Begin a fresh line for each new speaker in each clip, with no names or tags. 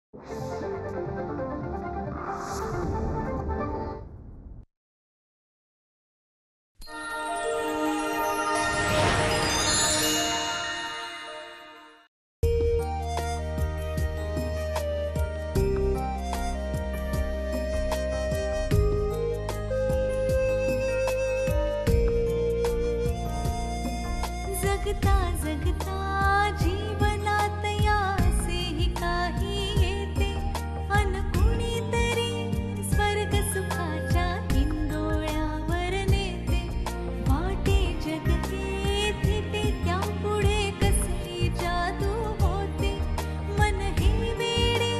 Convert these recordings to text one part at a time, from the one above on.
जगता जगता जीवनात यासेही काही येते अन कुणीतरी स्वर्ग सुखाच्या हिंदोळ्यावर नेते वाटे जग हे थिटे त्या पुढे कसली जादू होते मन हे वेडे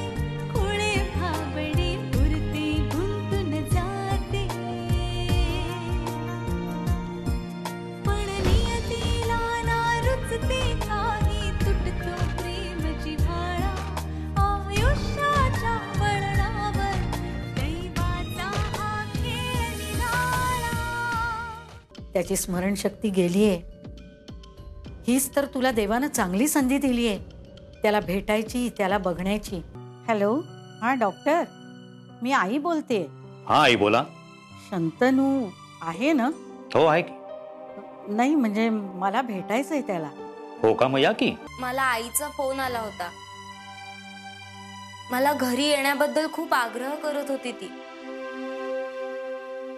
खुळे भाबडे पुरते गुंतून जाते पण नियतीला रुचते काही तुटतो प्रेम जिव्हाळा आयुष्याच्या वळणावर दैवाचा हा खेळ निराळा.
त्याची स्मरणशक्ती गेलीये. हीच तर तुला देवानं चांगली संधी दिलीये त्याला भेटायची, त्याला बघण्याची. हॅलो, हा डॉक्टर, मी आई बोलते.
हा आई बोला.
शंतनू आहे ना?
हो आहे की.
नाही म्हणजे मला भेटायचंय त्याला.
हो का, मग या की.
मला आईचा फोन आला होता. मला घरी येण्याबद्दल खूप आग्रह करत होती ती.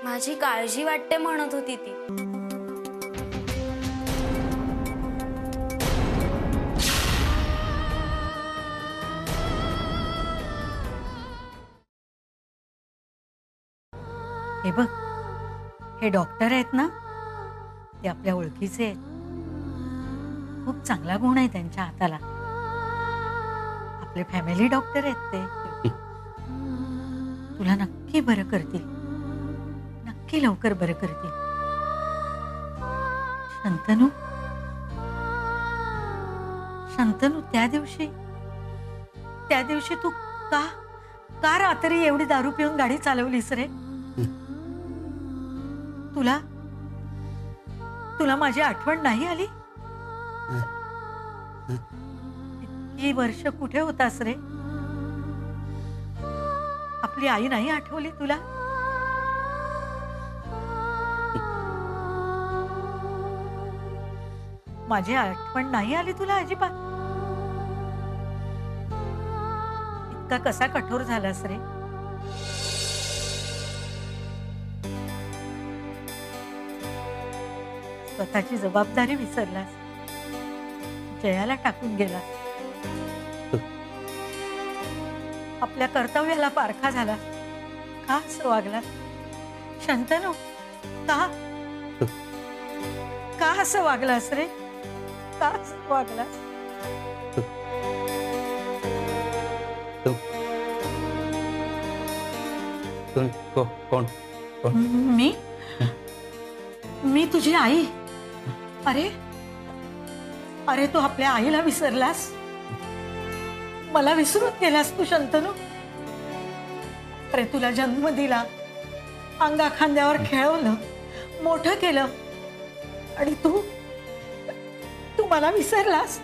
माझी काळजी वाटते म्हणत होती ती.
हे बघ, हे डॉक्टर आहेत ना, ते आपल्या ओळखीचे आहेत. खूप चांगला गुण आहे त्यांच्या हाताला. आपले फॅमिली डॉक्टर आहेत ते. तुला नक्की बरं करतील, नक्की लवकर बरं करतील. शंतनू, शंतनू, त्या दिवशी तू का रात्री एवढी दारू पिऊन गाडी चालवलीस रे? तुला माझी आठवण नाही आली? इतकी वर्ष कुठे होतास रे? आपली आई नाही आठवली तुला? माझी आठवण नाही आली तुला अजिबात? इतका कसा कठोर झालास रे? स्वतःची जबाबदारी विसरलास, जयाला टाकून गेलास, आपल्या कर्तव्याला पारखा झाला. का असं वागलास शंतनू? का असं वागलास रे? का असं वागलास?
कोण?
मी तुझी आई. अरे तू आपल्या आईला विसरलास? मला विसरून गेलास तू शंतनू? अरे तुला जन्म दिला, अंगा खांद्यावर खेळवलं, मोठं केलं, आणि तू मला विसरलास?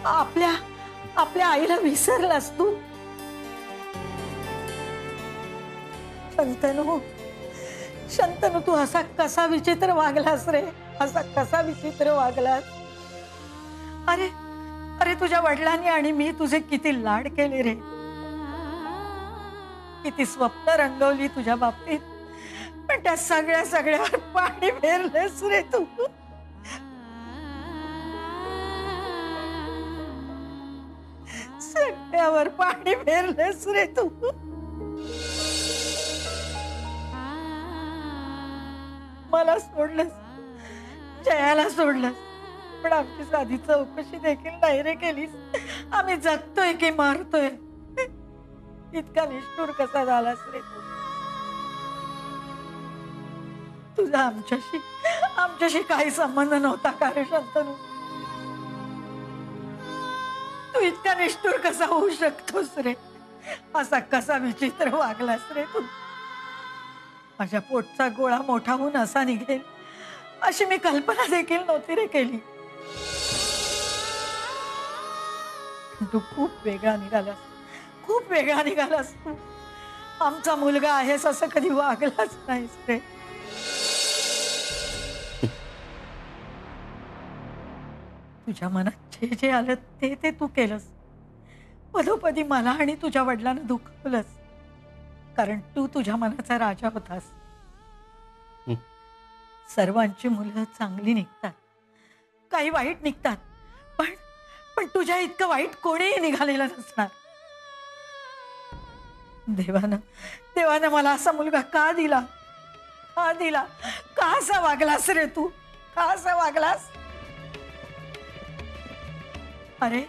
आपल्या आईला विसरलास तू? शंतनू, तू असा कसा विचित्र वागलास रे? असा कसा विचित्र वागलास? अरे तुझ्या वडिलांनी आणि मी तुझे किती लाड केले रे, किती स्वप्न रंगवली तुझ्या बाबतीत, पण त्या सगळ्यावर पाणी फेरलेस रे तू. सगळ्यावर पाणी फेरलेस रे तू. मला सोडलंस, जयाला सोडलंस, पण आमची साधी चौकशी देखील नाही रे केलीस. आम्ही जगतोय की मारतोय? इतका निष्ठुर कसा झालास रे तू? तुझा आमच्याशी काही संबंध नव्हता का रे शंतनू? तू इतका निष्ठुर कसा होऊ शकतोस रे? असा कसा विचित्र वागलास रे तू? माझ्या पोटचा गोळा मोठा होऊन असा निघेल अशी मी कल्पना देखील नव्हती रे केली. तू खूप वेगळा निघालास, खूप वेगळा निघालास तू. आमचा मुलगा आहेस असं कधी वागलाच नाहीस रे. तुझ्या मनात जे जे आलं ते ते तू केलंस. पदोपदी मला आणि तुझ्या वडिलांना दुखवलंस, कारण तू तुझ्या मनाचा राजा होतास. सर्वांची मुलं चांगली निघतात, काही वाईट निघतात, पण पण तुझ्या इतकं वाईट कोणीही निघालेलं नसणार. देवानं मला असा मुलगा का दिला, का दिला, का असा वागलास रे तू, का असा वागलास? अरे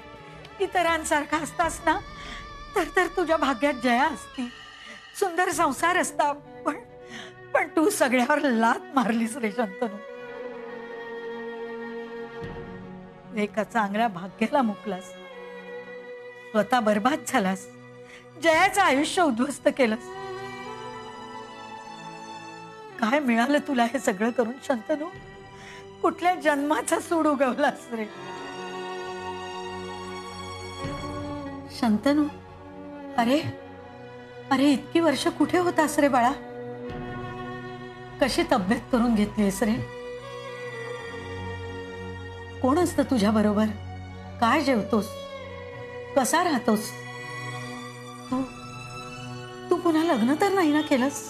इतरांसारखा असतास ना तर तुझ्या भाग्यात जया असती, सुंदर संसार असता. पण तू सगळ्यावर लात मारलीस रे शंतनू. एका चांगल्या भाग्याला मुकलास, स्वतः बर्बाद झालास, जयाचं आयुष्य उद्ध्वस्त केलंस. काय मिळालं तुला हे सगळं करून शंतनू? कुठल्या जन्माचा सूड उगवलास रे शंतनू? अरे अरे इतकी वर्ष कुठे होतास रे बाळा? कशी तब्येत करून घेतलीस रे? कोण असतं तुझ्या बरोबर? काय जेवतोस? कसा राहतोस? तू पुन्हा लग्न तर नाही ना केलंस?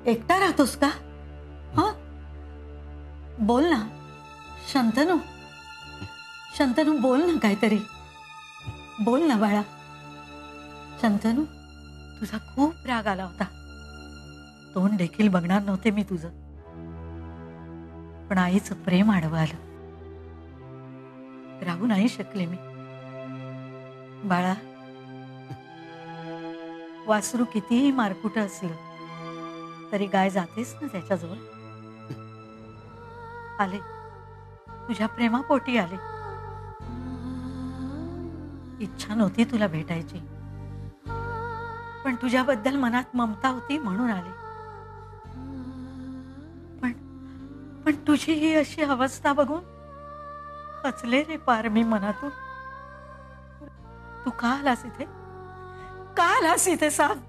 एकटा राहतोस का? हा, बोल ना शंतनू. शंतनू बोल ना, काहीतरी बोल ना बाळा. शंतनू, तुझा खूप राग आला होता. तोंड देखील बघणार नव्हते मी तुझं, पण आईचं प्रेम आडवं आलं. राहू नाही शकले मी. बाळा, वासरू कितीही मारकुट असलं तरी गाय जातेच ना त्याच्याजवळ. आले, तुझ्या प्रेमापोटी आले. इच्छा नव्हती तुला भेटायची, पण तुझ्याबद्दल मनात ममता होती म्हणून आले. पण तुझी ही अशी अवस्था बघून हसले रे पार मी मनातून. तू का आलास इथे? का आलास इथे सांग?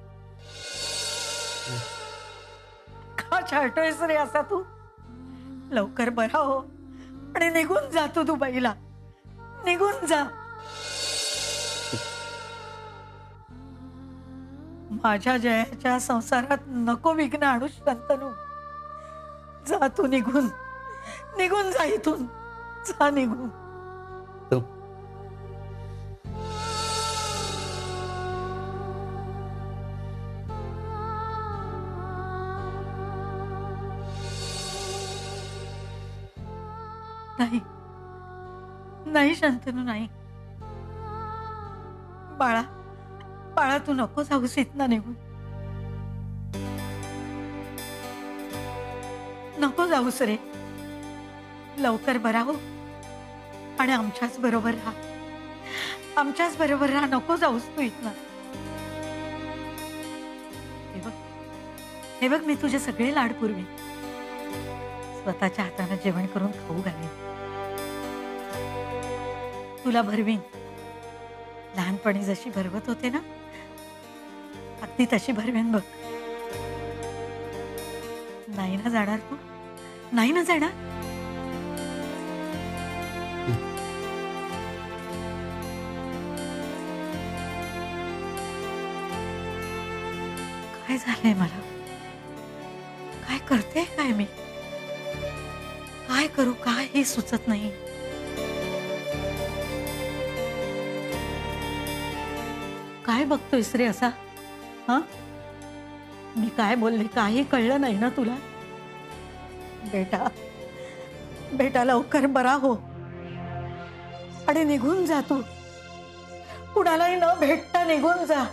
का छाटतोयस रे असा तू? लवकर बरा हो आणि निघून जा तू दुबईला. निघून जा. माझ्या जयाच्या संसारात नको विघ्न आणू शंतनू. जा तू निघून. निघून जा इथून. जा निघून. नाही नाही शंतनू, नाही. बाळा बाळा, तू नको जाऊस इथनं निघून. नको जाऊस रे. लवकर बरा हो आणि आमच्याच बरोबर राहा. आमच्याच बरोबर राहा. नको जाऊस तू इथनं. हे बघ, मी तुझे सगळे लाड पुरवीन. स्वतःच्या हाताने जेवण करून खाऊ घालेन. तुला भरवीन. लहानपणी जशी भरवत होते ना, अगदी तशी भरवेन बघ. नाही ना जाणार तू? नाही ना जाणार? काय झालंय मला? काय करते काय मी? काय करू काही सुचत नाही. काय बघतोयस रे असा? हा, मी काय बोलले काही कळलं नाही ना तुला? बेटा बेटा, लवकर बरा हो आणि निघून जा तू. कुणालाही न भेटता निघून जा.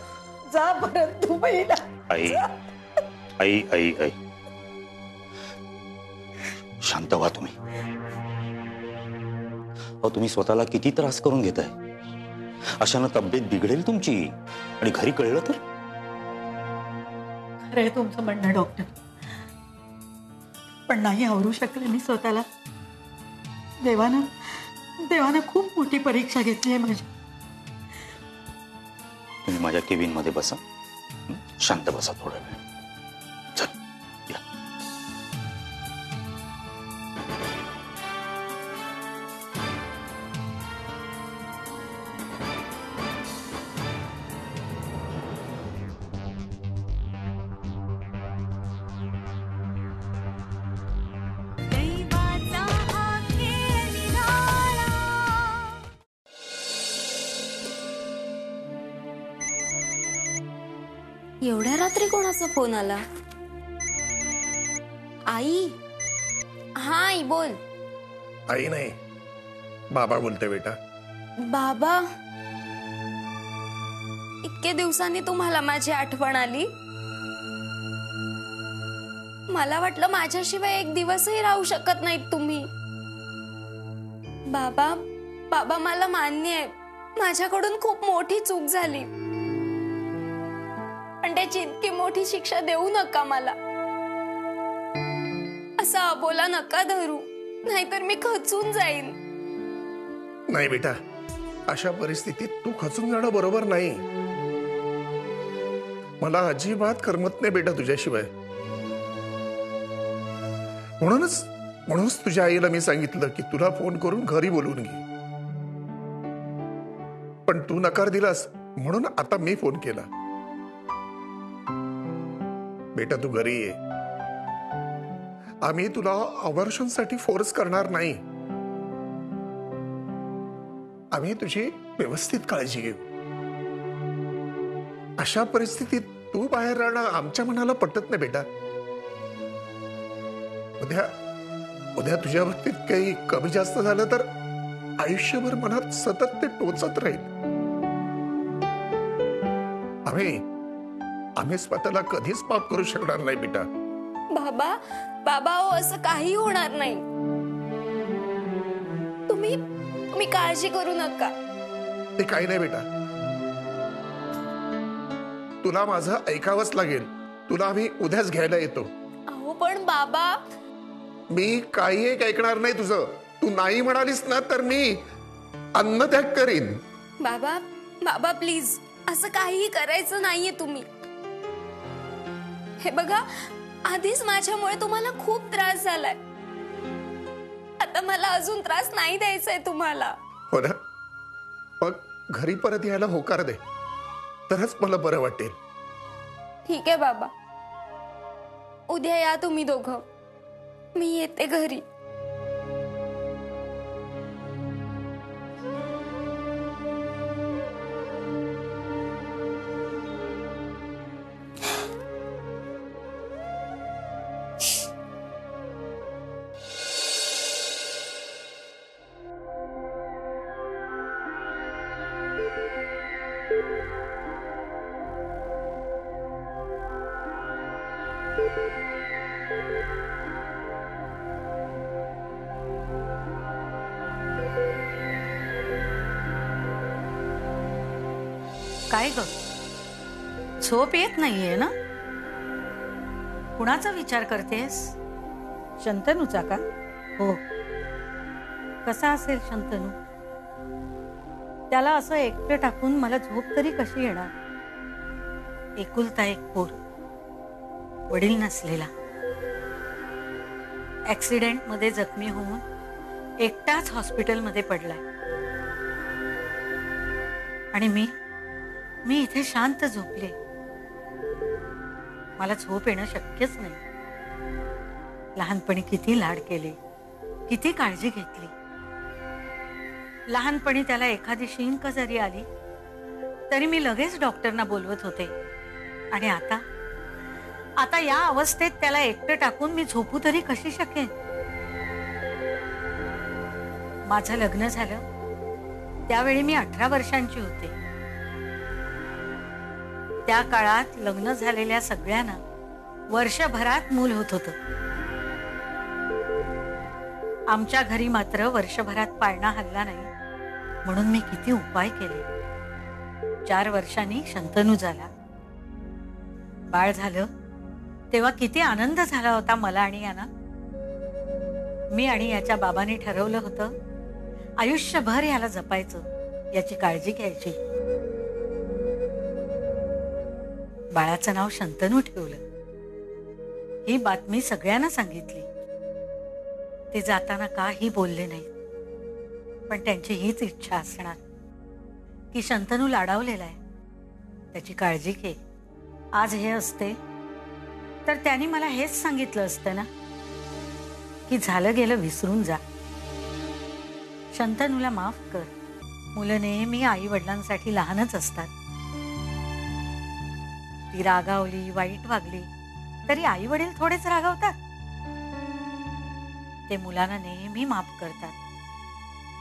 जा परत दुबईला.
आई आई आई आई, शांत व्हा तुम्ही. अहो, तुम्ही स्वतःला किती त्रास करून घेताय. अशानं तब्येत बिघडेल तुमची आणि घरी कळलं तर?
खरंय तुमचं म्हणणं डॉक्टर, पण नाही आवरू शकले मी स्वतःला. देवानं खूप मोठी परीक्षा घेतली आहे माझी.
तुम्ही माझ्या केबिन मध्ये बसा. शांत बसा थोडा वेळ. चल या.
दैवाचा हा खेळ निराळा.
एवढ्या रात्री कोणाचा फोन आला? आई. हा आई बोल.
आई नाही, बाबा बोलते बेटा.
बाबा, इतके दिवसांनी तुम्हाला माझी आठवण आली. मला वाटलं माझ्याशिवाय एक दिवसही राहू शकत नाहीत तुम्ही. बाबा, बाबा मला मान्य आहे, माझ्याकडून खूप मोठी चूक झाली, पण त्याची इतकी मोठी शिक्षा देऊ नका मला. असा अबोला नका धरू, नाहीतर मी खचून जाईन.
नाही बेटा, अशा परिस्थितीत तू खचून जाणं बरोबर नाही. मला अजिबात करमत नाही बेटा तुझ्याशिवाय. म्हणूनच तुझ्या आईला मी सांगितलं की तुला फोन करून घरी बोलवून घे, पण तू नकार दिलास म्हणून आता मी फोन केला. बेटा तू घरी ये. आम्ही तुला अवर्षणसाठी फोर्स करणार नाही. आम्ही तुझी व्यवस्थित काळजी घेऊ. अशा परिस्थितीत तू बाहेर राहणं आमच्या मनाला पटत नाही बेटा. उद्या तुझ्या बाबतीत काही कमी जास्त झालं तर आयुष्यभर मनात सतत ते टोचत राहील. आम्ही स्वतःला कधीच माफ करू शकणार नाही बेटा.
बाबा, बाबा हो, असं काही होणार नाही. तुम्ही काळजी करू नका.
ते काही नाही बेटा, तुला माझं ऐकावंच लागेल. तुला आम्ही उद्याच घ्यायला येतो.
अहो पण बाबा,
मी काही एक ऐकणार नाही तुझं. तू नाही म्हणालीस ना तर मी अन्नत्याग करीन.
बाबा, बाबा प्लीज, असं काहीही करायचं नाहीये तुम्ही. हे बघा, आधीच माझ्यामुळे तुम्हाला खूप त्रास झालाय. आता मला अजून त्रास नाही द्यायचाय तुम्हाला.
हो ना, मग घरी परत यायला होकार दे, तरच मला बरं वाटेल.
ठीक आहे बाबा, उद्या या तुम्ही दोघं. मी येते घरी.
काय ग, झोप येत नाहीये ना? कुणाचा विचार करतेस? शंतनूचा का? हो. कसा असेल शंतनू? त्याला असं एकटं टाकून मला झोप तरी कशी येणार? एकुलता एक पोर, वडील नसलेला, ऍक्सिडेंट मध्ये जखमी होऊन एकटाच हॉस्पिटलमध्ये पडलाय. आणि मी इथे शांत झोपले. मला झोप येणं शक्यच नाही. लहानपणी किती लाड केले, किती काळजी घेतली. लहानपणी त्याला एखादी शिंक जरी आली तरी मी लगेच डॉक्टरना बोलवत होते. आणि आता या अवस्थेत त्याला एकटं टाकून मी झोपू तरी कशी शकेन? माझं लग्न झालं त्यावेळी मी 18 वर्षांची होते. त्या काळात लग्न झालेल्या सगळ्यांना वर्षभरात मूल होत होतं. आमच्या घरी मात्र वर्षभरात पाळणा हल्ला नाही, म्हणून मी किती उपाय केले. 4 वर्षांनी शंतनू झाला. बाळ झालं तेव्हा किती आनंद झाला होता मला आणि यांना. मी आणि याच्या बाबांनी ठरवलं होतं आयुष्यभर याला जपायचं, याची काळजी घ्यायची. बाळाचं नाव शंतनू ठेवलं. ही बातमी सगळ्यांना सांगितली. ते जाताना काही बोलले नाही, पण त्यांची हीच इच्छा असणार की शंतनू लाडावलेला आहे, त्याची काळजी घे. आज हे असते तर त्यांनी मला हेच सांगितलं असतं ना की झालं गेलं विसरून जा. शंतनूला माफ कर. मुलं नेहमी आई वडिलांसाठी लहानच असतात. ती रागावली, वाईट वागली तरी आई वडील थोडेच रागावतात. ते मुलांना नेहमी माफ करतात.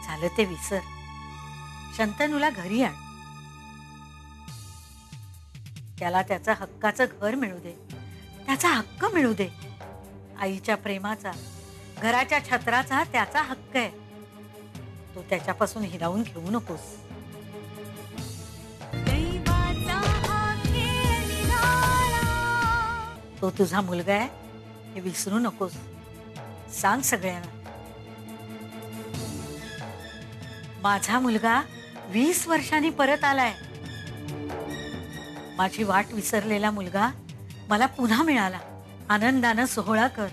झालं ते विसर. शंतनूला घरी आण. त्याला त्याचा हक्काचं घर मिळू दे, त्याचा हक्क मिळू दे. आईच्या प्रेमाचा, घराच्या छत्राचा त्याचा हक्क आहे. तो त्याच्यापासून हिरावून घेऊ नकोस.
दैवाचा हा खेळ निराळा.
तो तुझा मुलगा आहे हे विसरू नकोस. सांग सगळ्यांना, माझा मुलगा 20 वर्षांनी परत आलाय. माझी वाट विसरलेला मुलगा मला पुन्हा मिळाला. आनंदानं सोहळा कर.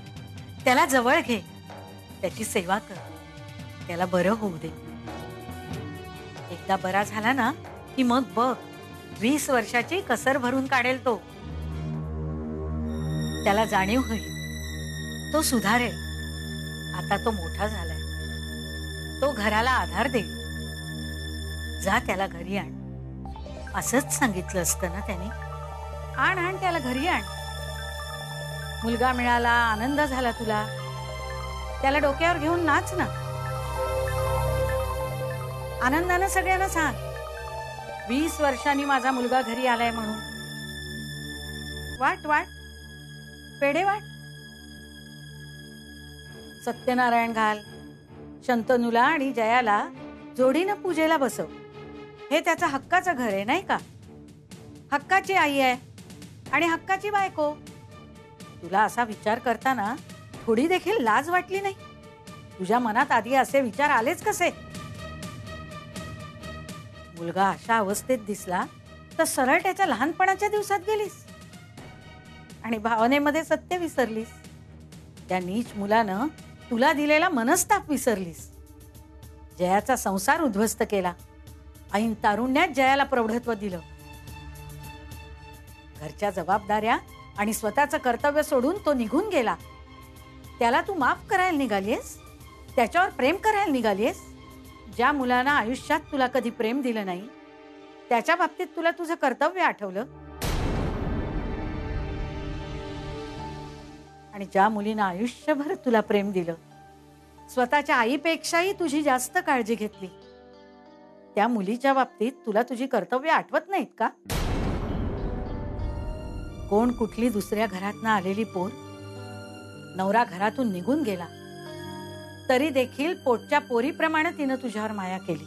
त्याला जवळ घे. त्याची सेवा कर. त्याला बरं होऊ दे. एकदा बरा झाला ना की मग बघ, 20 वर्षाची कसर भरून काढेल तो. त्याला जाणीव होईल. तो सुधारेल. आता तो मोठा झालाय. तो घराला आधार देईल. जा त्याला घरी आण. असंच सांगितलं असतं ना त्याने. आण आण त्याला घरी आण. मुलगा मिळाला, आनंद झाला तुला. त्याला डोक्यावर घेऊन नाच ना. आनंदानं सगळ्यांना सांग, 20 वर्षांनी माझा मुलगा घरी आलाय म्हणून. वाट वाट, पेढे वाट. सत्यनारायण घाल. शंतनूला आणि जयाला जोडीनं पूजेला बसव. हे त्याचं हक्काचं घर आहे नाही का? हक्काची आई आहे आणि हक्काची बायको. तुला असा विचार करताना थोडी देखील लाज वाटली नाही? तुझ्या मनात आधी असे विचार आलेच कसे? मुलगा अशा अवस्थेत दिसला तर सरळ त्याच्या लहानपणाच्या दिवसात गेलीस आणि भावनेमध्ये सत्य विसरलीस. त्या नीच मुलानं तुला दिलेला मनस्ताप विसरलीस. जयाचा संसार उद्ध्वस्त केला. ऐन तारुण्यात जयाला प्रौढत्व दिलं. घरच्या जबाबदाऱ्या आणि स्वतःचं कर्तव्य सोडून तो निघून गेला. त्याला तू माफ करायला निघालीस, त्याच्यावर प्रेम करायला निघालीस. ज्या मुलानं आयुष्यात तुला कधी प्रेम दिलं नाही त्याच्या बाबतीत तुला तुझं कर्तव्य आठवलं. आणि ज्या मुलीनं आयुष्यभर तुला प्रेम दिलं, स्वतःच्या आईपेक्षाही तुझी जास्त काळजी घेतली, त्या मुलीच्या बाबतीत तुला तुझी कर्तव्य आठवत नाहीत का? कोण कुठली दुसऱ्या घरातनं आलेली पोर, नवरा घरातून निघून गेला तरी देखील पोटच्या पोरीप्रमाणे तिनं तुझ्यावर माया केली.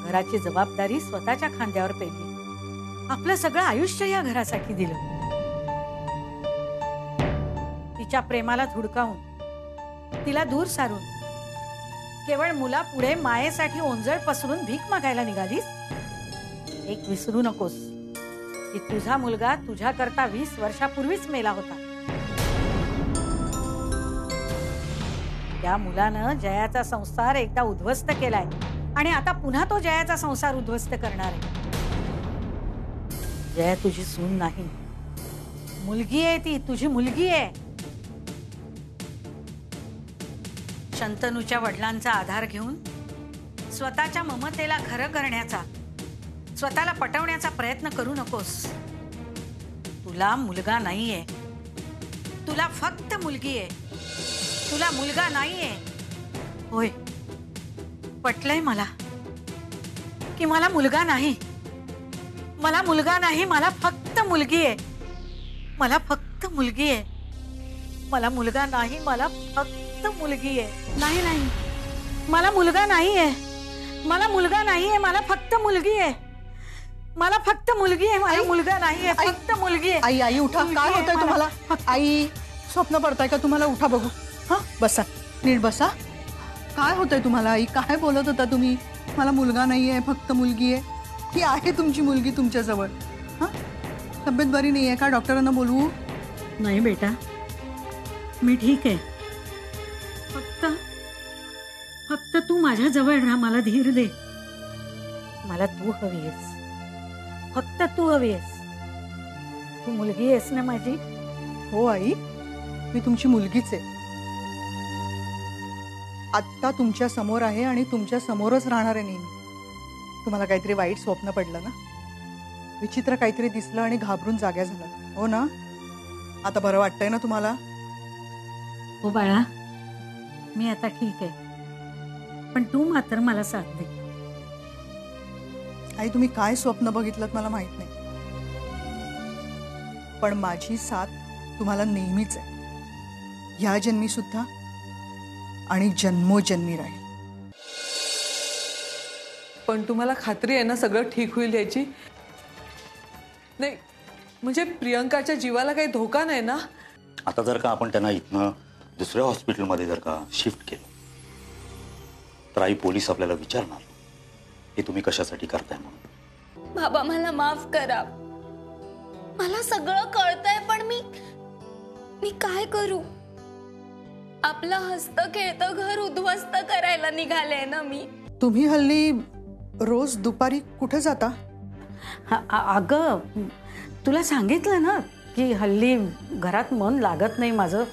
घराची जबाबदारी स्वतःच्या खांद्यावर पेलली. आपलं सगळं आयुष्य या घरासाठी दिलं. तिच्या प्रेमाला धुडकावून, तिला दूर सारून, केवळ मुला पुढे मायेसाठी ओंजळ पसरून भीक मागायला निघालीस. एक विसरू नकोस की तुझा मुलगा तुझ्या करता 20 वर्षापूर्वीच मेला होता. त्या मुलानं जयाचा संसार एकदा उद्ध्वस्त केलाय आणि आता पुन्हा तो जयाचा संसार उद्ध्वस्त करणार आहे. जया तुझी सून नाही, मुलगी आहे. ती तुझी मुलगी आहे. शंतनूच्या वडिलांचा आधार घेऊन स्वतःच्या ममतेला खरं करण्याचा, स्वतःला पटवण्याचा प्रयत्न करू नकोस. तुला मुलगा नाहीये. तुला फक्त मुलगी आहे. तुला मुलगा नाहीये. होय, पटलंय मला की मला मुलगा नाही. मला मुलगा नाही, मला फक्त मुलगी आहे. मला फक्त मुलगी आहे. मला मुलगा नाही, मला फक्त मुलगी आहे. नाही नाही, मला मुलगा नाहीये. मला मुलगा नाहीये, मला फक्त मुलगी आहे. मला फक्त मुलगी आहे. मला मुलगा नाहीये, फक्त मुलगी आहे.
आई आई उठा. काय होतंय तुम्हाला? आई, स्वप्न पडताय का तुम्हाला? उठा बघू. हा, बसा, नीट बसा. काय होतंय तुम्हाला आई? काय बोलत होता तुम्ही? मला मुलगा नाहीये, फक्त मुलगी आहे. ही आहे तुमची मुलगी तुमच्याजवळ. हां, तब्येत बरी नाही आहे का? डॉक्टरांना बोलवू?
नाही बेटा, मी ठीक आहे. फक्त फक्त तू माझ्या जवळ राहा, मला धीर दे. मला तू हवी आहेस, फक्त तू हवी आहेस. तू मुलगी आहेस ना माझी.
हो आई, मी तुमची मुलगीच आहे. आत्ता तुमच्या समोर आहे आणि तुमच्या समोरच राहणार आहे नेहमी. तुम्हाला काहीतरी वाईट स्वप्न पडलं ना, विचित्र काहीतरी दिसलं आणि घाबरून जाग्या झाला, हो ना? आता बरं वाटतंय ना तुम्हाला?
हो बाळा, मी आता ठीक आहे, पण तू मात्र मला साथ दे.
आई, तुम्ही काय स्वप्न बघितलं मला माहित नाही, पण माझी साथ तुम्हाला नेहमीच आहे, ह्या जन्मी सुद्धा आणि जन्मोजन्मी राहील.
पण तुम्हाला खात्री आहे ना सगळं ठीक होईल याची? नाही म्हणजे प्रियंकाच्या जीवाला काही धोका नाही ना?
आता जर का आपण त्यांना इथनं दुसऱ्या हॉस्पिटलमध्ये जर का शिफ्ट केलं तर आई पोलीस आपल्याला विचारणार हे तुम्ही कशासाठी करताय म्हणून.
बाबा मला माफ करा. मला सगळं कळतंय, पण मी काय करू? आपलं हसतं खेळतं घर उद्ध्वस्त करायला निघाले ना मी.
तुम्ही हल्ली रोज दुपारी कुठे जाता?
अगं, तुला सांगितलं ना की हल्ली घरात मन लागत नाही माझं.